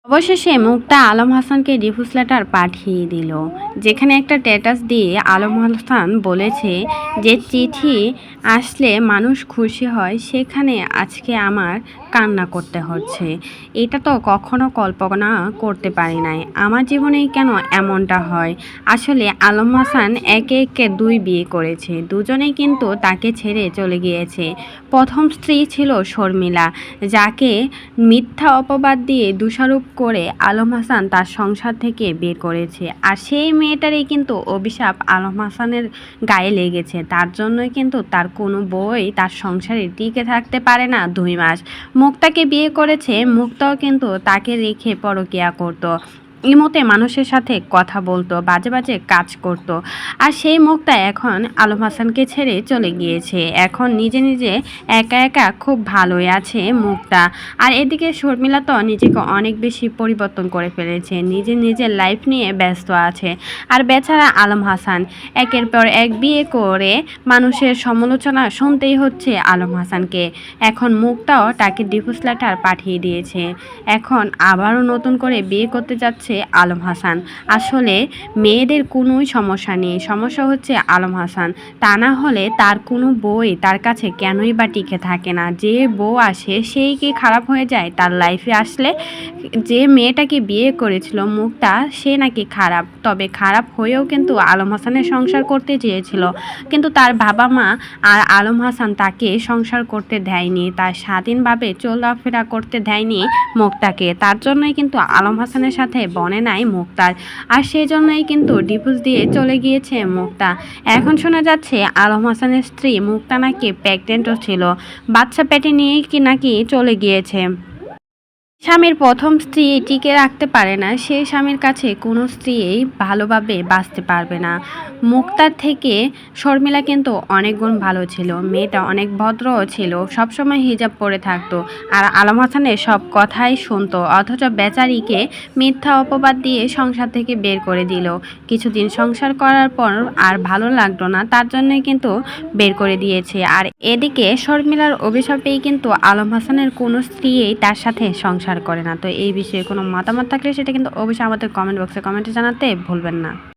অবশেষে মুক্তা আলম হাসানকে divorce letter পাঠিয়ে দিল, যেখানে একটা স্ট্যাটাস দিয়ে আলম হাসান বলেছে যে চিঠি আসলে মানুষ খুশি হয়, সেখানে আজকে আমার কান্না করতে হচ্ছে। এটা তো কখনো কল্পনা করতে পারি নাই, আমার জীবনেই কেন এমনটা হয়। আসলে আলম হাসান একে একে দুই বিয়ে করেছে, দুজনেই কিন্তু তাকে ছেড়ে চলে গিয়েছে। প্রথম স্ত্রী ছিল শর্মিলা, যাকে মিথ্যা অপবাদ দিয়ে দোষারোপ করে আলম হাসান তার সংসার থেকে বের করেছে। আর সেই মেয়েটারই কিন্তু অভিশাপ আলম হাসানের গায়ে লেগেছে, তার জন্যই কিন্তু তার কোনো বউই তার সংসারে টিকে থাকতে পারে না 2 মাস। মুক্তাকে বিয়ে করেছে, মুক্তাও কিন্তু তাকে রেখে পরকিয়া করতো, ইমোতে মানুষের সাথে কথা বলতো, বাজে বাজে কাজ করত। আর সেই মুক্তা এখন আলম হাসানকে ছেড়ে চলে গিয়েছে, এখন নিজে নিজে একা একা খুব ভালোই আছে মুক্তা। আর এদিকে শর্মিলা তো নিজেকে অনেক বেশি পরিবর্তন করে ফেলেছে, নিজের লাইফ নিয়ে ব্যস্ত আছে। আর বেচারা আলম হাসান একের পর এক বিয়ে করে মানুষের সমালোচনা শুনতেই হচ্ছে আলম হাসানকে। এখন মুক্তাও তাকে ডিভোর্স লেটার পাঠিয়ে দিয়েছে, এখন আবারও নতুন করে বিয়ে করতে যাচ্ছে আলম হাসান। আসলে মেয়েদের কোনোই সমস্যা নেই, সমস্যা হচ্ছে আলম হাসান। তা না হলে তার কোনো বই তার কাছে কেনই বা টিকে থাকে না, যে বউ আসে সেই কি খারাপ হয়ে যায় তার লাইফে আসলে। যে মেয়েটাকে বিয়ে করেছিল মুক্তা, সে নাকি খারাপ, তবে খারাপ হয়েও কিন্তু আলম হাসানের সংসার করতে চেয়েছিল, কিন্তু তার বাবা মা আর আলম হাসান তাকে সংসার করতে দেয়নি, তার স্বাধীনভাবে চলাফেরা করতে দেয়নি মুক্তাকে। তার জন্যই কিন্তু আলম হাসানের সাথে বনে নাই মুক্তার, আর সেই জন্যই কিন্তু ডিভোর্স দিয়ে চলে গিয়েছে মুক্তা। এখন শোনা যাচ্ছে আলম হাসানের স্ত্রী মুক্তা নাকি প্রেগনেন্টও ছিল, বাচ্চা পেটে নিয়েই কি নাকি চলে গিয়েছে। স্বামীর প্রথম স্ত্রী টিকে রাখতে পারে না, সেই স্বামীর কাছে কোনো স্ত্রীই ভালোভাবে বাঁচতে পারবে না। মুক্তার থেকে শর্মিলা কিন্তু অনেক গুণ ভালো ছিল, মেয়েটা অনেক ভদ্রও ছিল, সবসময় হিজাব পরে থাকতো, আর আলম হাসানের সব কথাই শুনতো। অথচ বেচারিকে মিথ্যা অপবাদ দিয়ে সংসার থেকে বের করে দিল। কিছুদিন সংসার করার পর আর ভালো লাগতো না, তার জন্যই কিন্তু বের করে দিয়েছে। আর এদিকে শর্মিলার অভিশাপেই কিন্তু আলম হাসানের কোনো স্ত্রীই তার সাথে সংসার করে না। তো এই বিষয়ে কোনো মতামত থাকলে সেটা কিন্তু অবশ্যই আমাদের কমেন্ট বক্সে কমেন্টে জানাতে ভুলবেন না।